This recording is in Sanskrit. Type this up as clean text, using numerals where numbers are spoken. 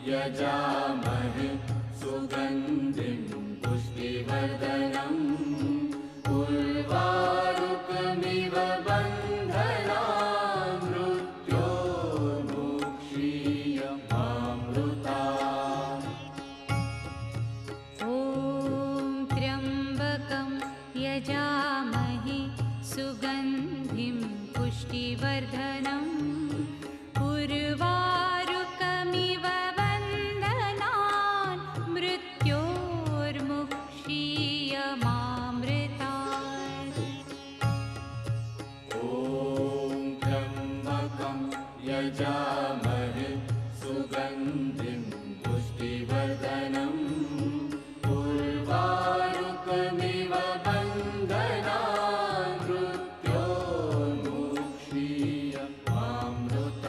यजामहे सुगन्धिं पुष्टिवर्धनम् उर्वारुकमिव बन्धनान् मृत्योर्मुक्षीयमामृतात्। ॐ त्र्यम्बकं यजामहे सुगन्धिं पुष्टिवर्धनम् उर्वारुकमिव बन्धनान् मृत्योर्मुक्षीयमामृतात्। ॐ त्र्यम्बकं यजामहे